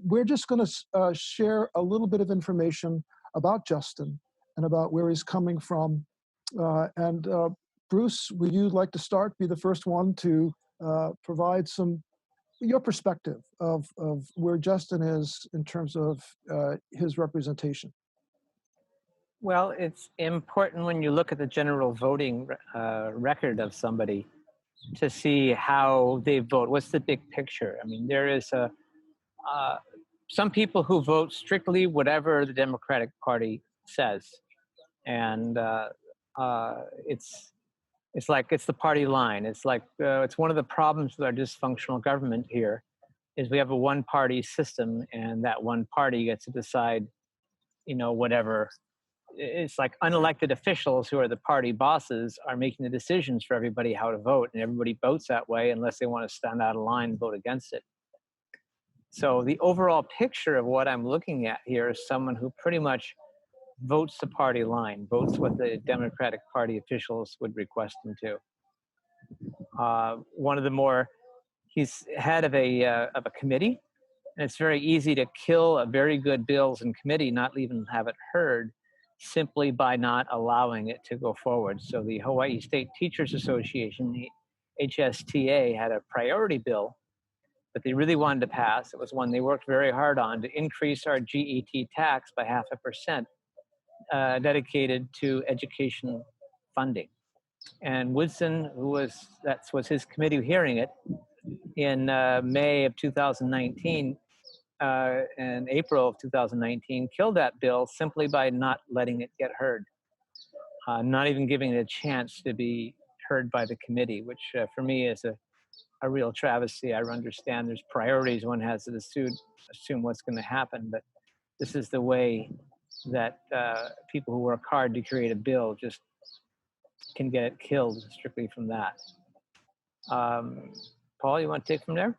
we're just going to share a little bit of information about Justin and about where he's coming from. And Bruce, would you like to start? Be the first one to provide your perspective of where Justin is in terms of his representation. Well, it's important when you look at the general voting record of somebody to see how they vote. What's the big picture? I mean, there is some people who vote strictly whatever the Democratic Party says, and it's like it's the party line. It's like it's one of the problems with our dysfunctional government here, is we have a one-party system, and that one party gets to decide, whatever. It's like unelected officials who are the party bosses are making the decisions for everybody how to vote, and everybody votes that way unless they want to stand out of line and vote against it. So the overall picture of what I'm looking at here is someone who pretty much votes the party line, votes what the Democratic Party officials would request him to. He's head of a committee, and it's very easy to kill a very good bills in committee, not even have it heard, simply by not allowing it to go forward. So the Hawaii State Teachers Association, the HSTA, had a priority bill that they really wanted to pass. It was one they worked very hard on, to increase our GET tax by 0.5%, dedicated to education funding. And Woodson, that was his committee hearing it in May of 2019, and April of 2019, killed that bill simply by not letting it get heard, not even giving it a chance to be heard by the committee, which for me is a real travesty. I understand there's priorities one has to assume what's going to happen, but this is the way that people who work hard to create a bill just can get it killed strictly from that. Paul, you want to take from there?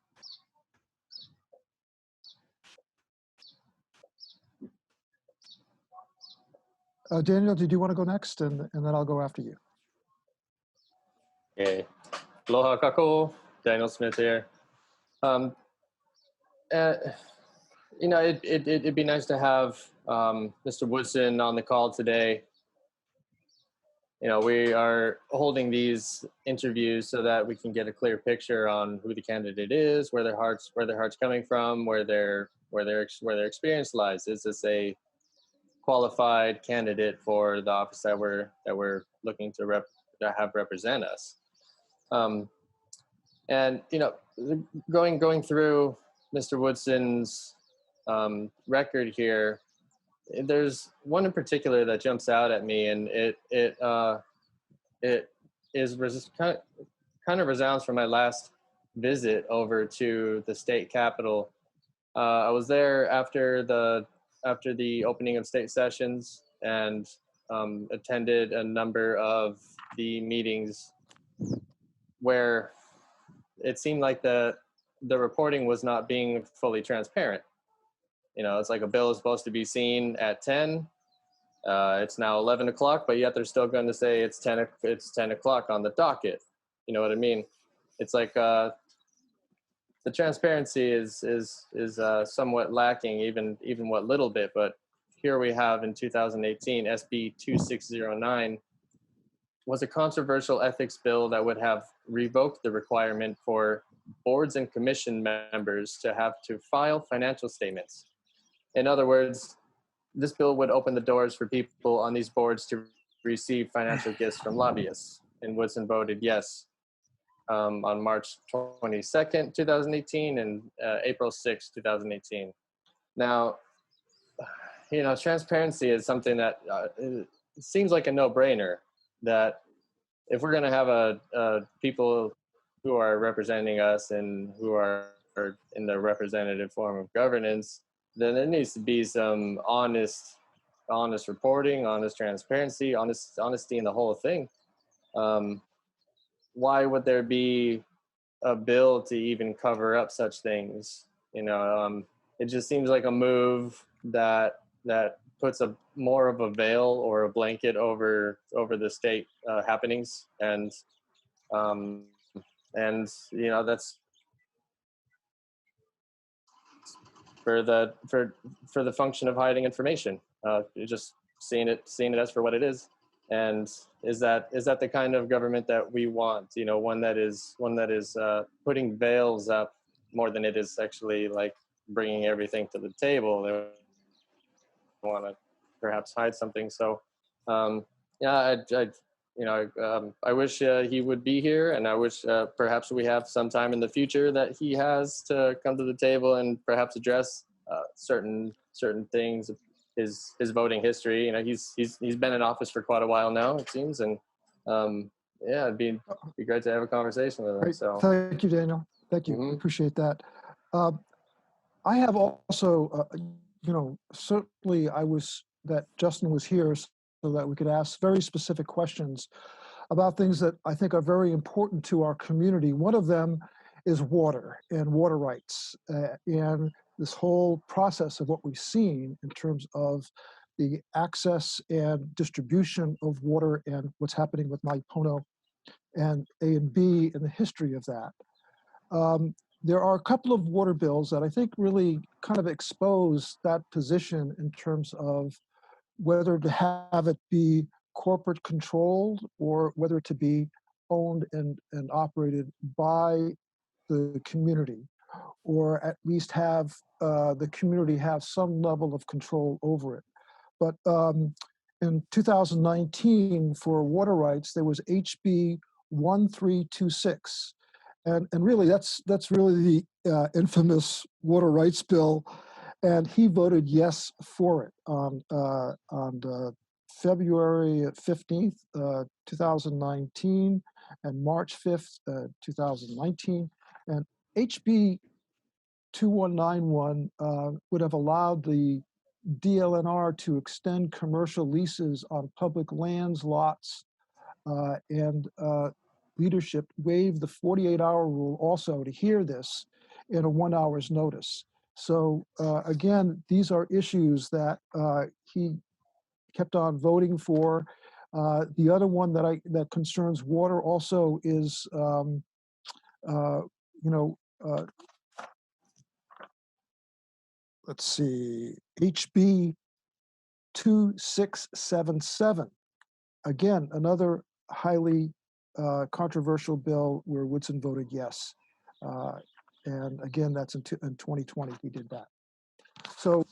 Daniel, did you want to go next? And then I'll go after you. Okay. Aloha kako, Daniel Smith here. It'd be nice to have Mr. Woodson on the call today. We are holding these interviews so that we can get a clear picture on who the candidate is, where their heart's coming from, where their experience lies. Is this a qualified candidate for the office that we're looking to have represent us? Going through Mr. Woodson's record here, there's one in particular that jumps out at me, and it kind of resounds from my last visit over to the state capitol. I was there after the opening of state sessions, and attended a number of the meetings where it seemed like the reporting was not being fully transparent. It's like a bill is supposed to be seen at 10. It's now 11 o'clock, but yet they're still going to say it's 10 o'clock on the docket. You know what I mean? It's like the transparency is somewhat lacking, even what little bit. But here we have in 2018, SB 2609 was a controversial ethics bill that would have revoked the requirement for boards and commission members to have to file financial statements. In other words, this bill would open the doors for people on these boards to receive financial gifts from lobbyists. And Woodson voted yes on March 22nd, 2018 and April 6th, 2018. Now, transparency is something that it seems like a no-brainer, that if we're going to have people who are representing us and who are in the representative form of governance, then there needs to be some honest reporting, honest transparency, honesty in the whole thing. Why would there be a bill to even cover up such things? It just seems like a move that puts more of a veil or a blanket over the state happenings, and that's for the function of hiding information. You're just seeing it as for what it is. And is that the kind of government that we want? You know, one that is putting veils up more than it is actually like bringing everything to the table. They want to perhaps hide something. So, yeah, I wish he would be here, and I wish perhaps we have some time in the future that he has to come to the table and perhaps address certain things. His voting history. You know, he's been in office for quite a while now, it seems, and yeah, it'd be great to have a conversation with him. Great. So Thank you, Daniel. Thank you. Mhm. Appreciate that. I have also, certainly I was that Justin was here so that we could ask very specific questions about things that I think are very important to our community. One of them is water and water rights, and this whole process of what we've seen in terms of the access and distribution of water and what's happening with Maui Pono and A and B and the history of that. There are a couple of water bills that I think really kind of expose that position in terms of whether to have it be corporate controlled or whether to be owned and operated by the community, or at least have the community have some level of control over it. But in 2019, for water rights, there was HB 1326. And really, that's really the infamous water rights bill. And he voted yes for it on February 15th, 2019, and March 5th, 2019. And HB 2191 would have allowed the DLNR to extend commercial leases on public lands, lots, and leadership waived the 48-hour rule also to hear this in a 1 hour's notice. So again, these are issues that he kept on voting for. The other one that concerns water also is, let's see, HB 2677. Again, another highly controversial bill where Woodson voted yes. And again, that's in 2020, he did that. So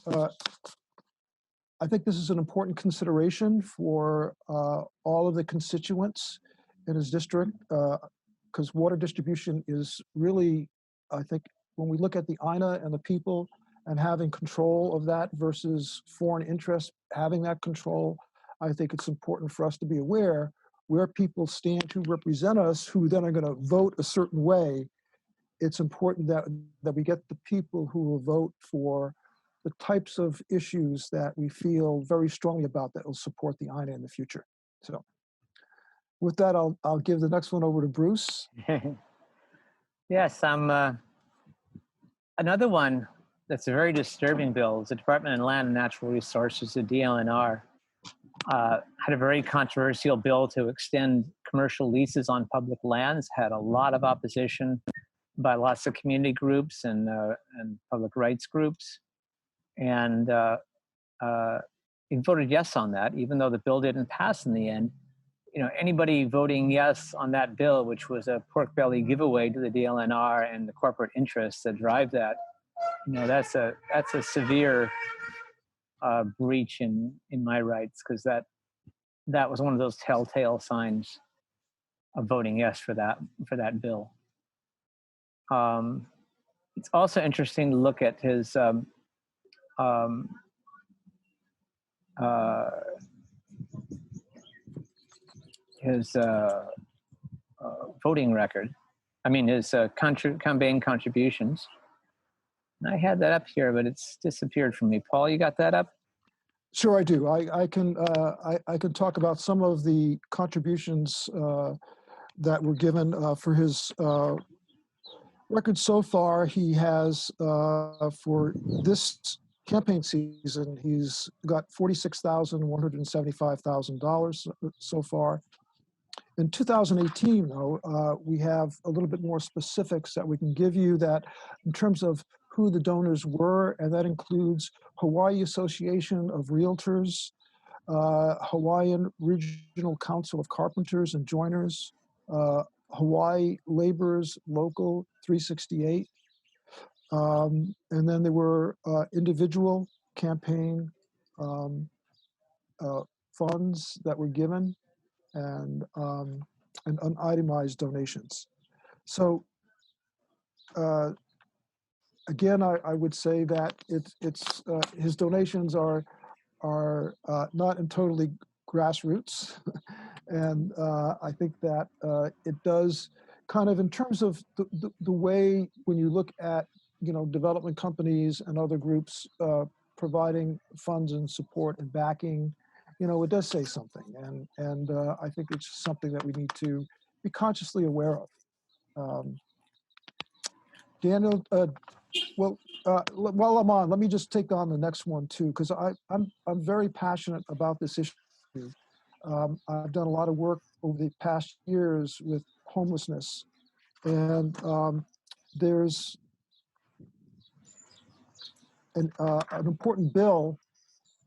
I think this is an important consideration for all of the constituents in his district, because water distribution is really, I think, when we look at the INA and the people and having control of that versus foreign interests having that control, I think it's important for us to be aware where people stand who represent us, who then are going to vote a certain way. It's important that we get the people who will vote for the types of issues that we feel very strongly about that will support the INA in the future. So with that, I'll give the next one over to Bruce. Yes, another one that's a very disturbing bill is the Department of Land and Natural Resources, the DLNR, had a very controversial bill to extend commercial leases on public lands, had a lot of opposition by lots of community groups and public rights groups. And he voted yes on that, even though the bill didn't pass in the end. You know, anybody voting yes on that bill, which was a pork belly giveaway to the DLNR and the corporate interests that drive that, you know, that's a severe breach in my rights, because that was one of those telltale signs of voting yes for that bill. It's also interesting to look at his voting record. I mean, his campaign contributions. And I had that up here, but it's disappeared from me. Paul, you got that up? Sure, I do. I can talk about some of the contributions that were given for his record so far. He has for this campaign season, he's got $46,175,000 so far. In 2018, though, we have a little bit more specifics that we can give you that in terms of who the donors were, and that includes Hawaii Association of Realtors, Hawaiian Regional Council of Carpenters and Joiners, Hawaii Laborers Local 368, and then there were individual campaign funds that were given, and unitemized donations. So again, I would say that it's his donations are not in totally grassroots, and I think that it does kind of, in terms of the way when you look at development companies and other groups providing funds and support and backing, it does say something, and I think it's something that we need to be consciously aware of. Daniel, well, while I'm on, let me just take on the next one too, because I'm very passionate about this issue. I've done a lot of work over the past years with homelessness, and there's an important bill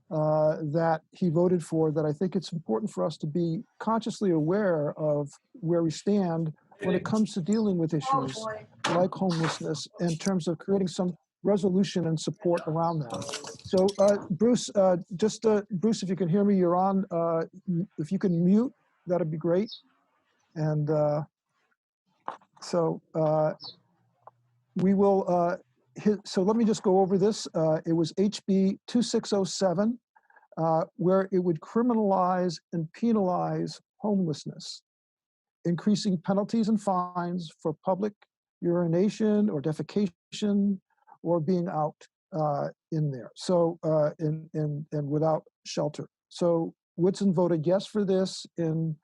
that he voted for that I think it's important for us to be consciously aware of where we stand when it comes to dealing with issues like homelessness in terms of creating some resolution and support around that. So Bruce, Bruce, if you can hear me, you're on. If you can mute, that'd be great. And so we will, so let me just go over this. It was HB 2607, where it would criminalize and penalize homelessness, increasing penalties and fines for public urination or defecation or being out in there. So and without shelter. So Woodson voted yes for this in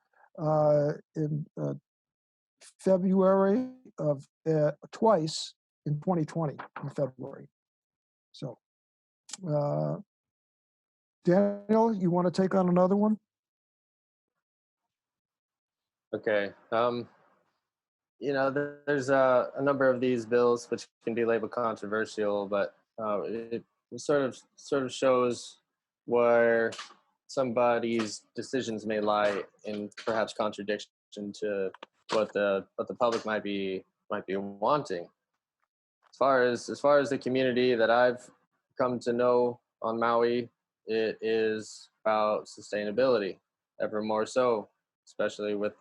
February of twice in 2020 in February. So Daniel, you want to take on another one? Okay. There's a number of these bills which can be labeled controversial, but it sort of shows where somebody's decisions may lie in perhaps contradiction to what the public might be wanting. As far as the community that I've come to know on Maui, it is about sustainability, ever more so, especially with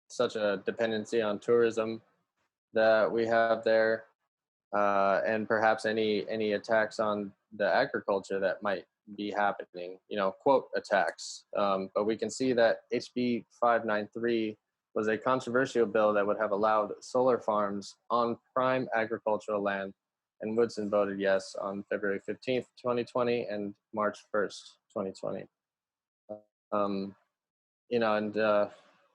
such a dependency on tourism that we have there, and perhaps any attacks on the agriculture that might be happening, quote attacks. But we can see that HB 593 was a controversial bill that would have allowed solar farms on prime agricultural land, and Woodson voted yes on February 15th, 2020 and March 1st, 2020.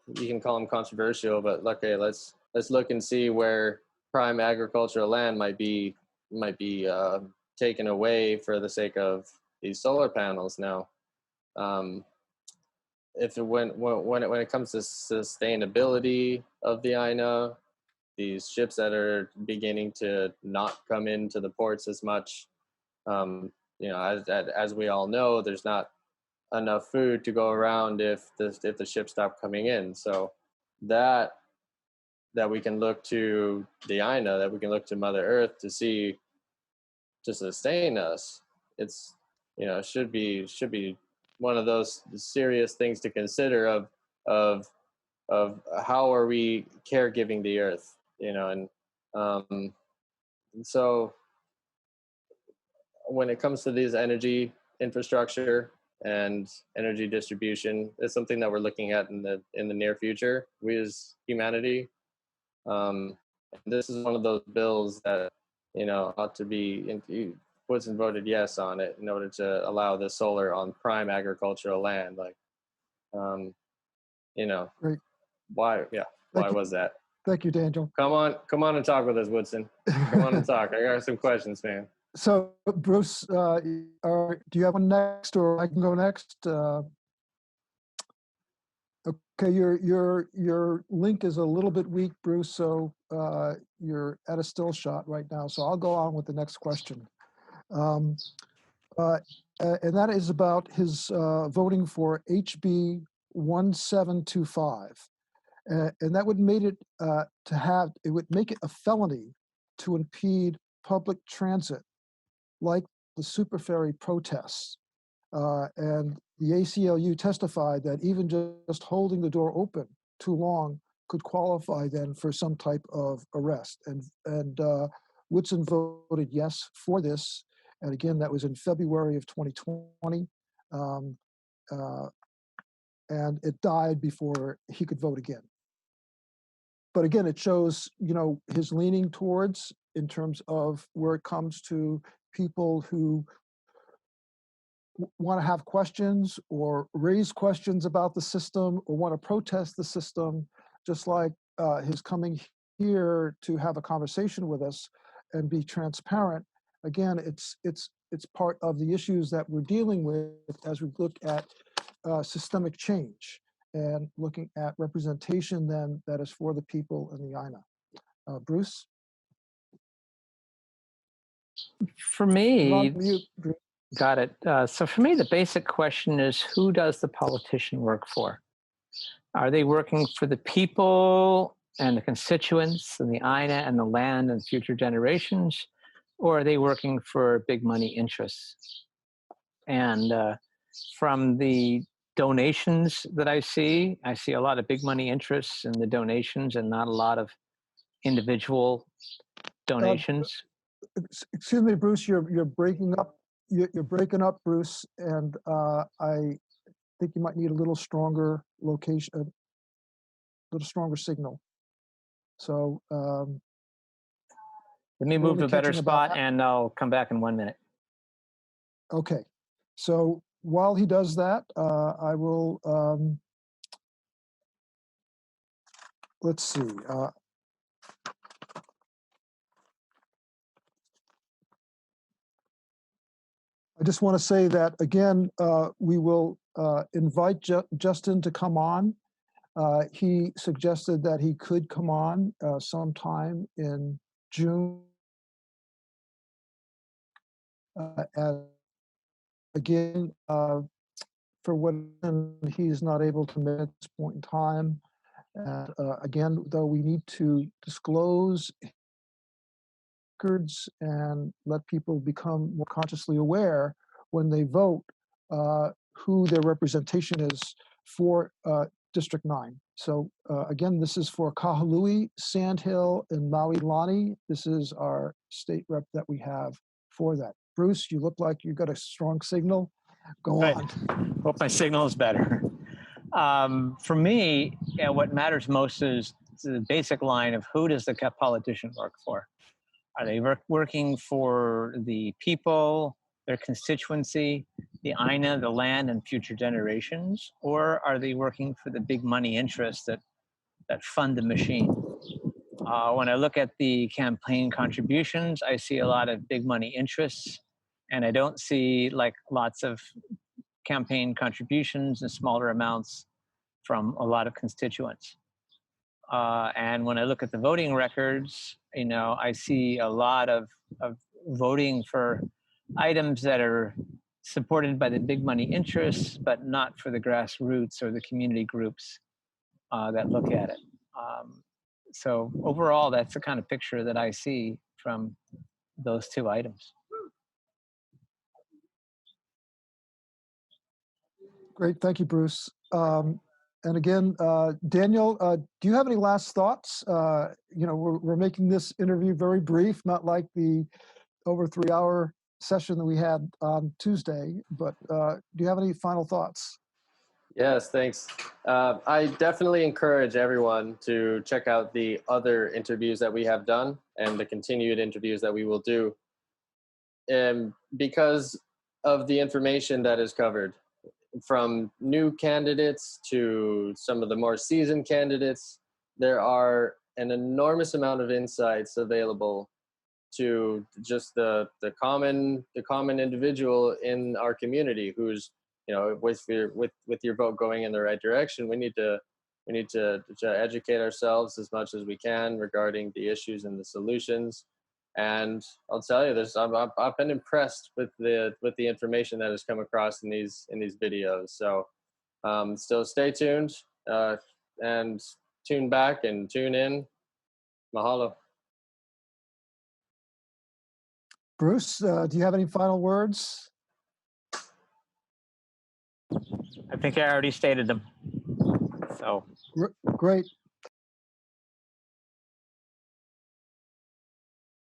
You can call them controversial, but okay, let's look and see where prime agricultural land might be taken away for the sake of these solar panels now. When it comes to sustainability of the INA, these ships that are beginning to not come into the ports as much, as we all know, there's not enough food to go around if the ships stop coming in. So that we can look to the INA, that we can look to Mother Earth to sustain us. It's should be one of those serious things to consider of how are we caregiving the earth, and so when it comes to these energy infrastructure and energy distribution, it's something that we're looking at in the near future, we as humanity. This is one of those bills that ought to be Woodson voted yes on it in order to allow the solar on prime agricultural land. Like, Great. Why? Yeah. Why was that? Thank you, Daniel. Come on and talk with us, Woodson. Come on and talk. I got some questions, man. So, Bruce, do you have one next, or I can go next? Okay, your link is a little bit weak, Bruce. So you're at a still shot right now. So I'll go on with the next question, um, uh, and that is about his voting for HB 1725, and that would make it it would make it a felony to impede public transit, like the super ferry protests. And the ACLU testified that even just holding the door open too long could qualify then for some type of arrest. And Woodson voted yes for this. And again, that was in February of 2020. Um, uh, and it died before he could vote again. But again, it shows, his leaning towards in terms of where it comes to people who want to have questions or raise questions about the system or want to protest the system, just like his coming here to have a conversation with us and be transparent. Again, it's part of the issues that we're dealing with as we look at systemic change and looking at representation then that is for the people in the INA. Bruce? For You're on me, mute, Bruce. got it. So for me, the basic question is, who does the politician work for? Are they working for the people and the constituents and the INA and the land and future generations? Or are they working for big money interests? And from the donations that I see a lot of big money interests in the donations and not a lot of individual donations. Excuse me, Bruce, you're breaking up. You're breaking up, Bruce, and I think you might need a little stronger location, a little stronger signal. So Let me move to a better spot and I'll come back in 1 minute. Okay. So while he does that, I will, let's see. I just want to say that, again, we will invite Justin to come on. He suggested that he could come on sometime in June. And again, for what he's not able to make at this point in time. Again, though, we need to disclose records and let people become more consciously aware when they vote who their representation is for District 9. So again, this is for Kahului, Sandhill, and Maui, Lani. This is our state rep that we have for that. Bruce, you look like you've got a strong signal. Go on. Hope my signal is better. For me, what matters most is the basic line of who does the politician work for? Are they working for the people, their constituency, the INA, the land, and future generations? Or are they working for the big money interests that fund the machine? When I look at the campaign contributions, I see a lot of big money interests, and I don't see lots of campaign contributions and smaller amounts from a lot of constituents. And when I look at the voting records, I see a lot of voting for items that are supported by the big money interests, but not for the grassroots or the community groups that look at it. So overall, that's the kind of picture that I see from those two items. Great, thank you, Bruce. And again, Daniel, do you have any last thoughts? We're making this interview very brief, not like the over 3-hour session that we had on Tuesday, but do you have any final thoughts? Yes, thanks. I definitely encourage everyone to check out the other interviews that we have done and the continued interviews that we will do. Because of the information that is covered, from new candidates to some of the more seasoned candidates, there are an enormous amount of insights available to just the common individual in our community who's, with your vote going in the right direction. We need to We need to educate ourselves as much as we can regarding the issues and the solutions. And I'll tell you, I've been impressed with the information that has come across in these videos. So so stay tuned and tune back and tune in. Mahalo. Bruce, do you have any final words? I think I already stated them. So Great.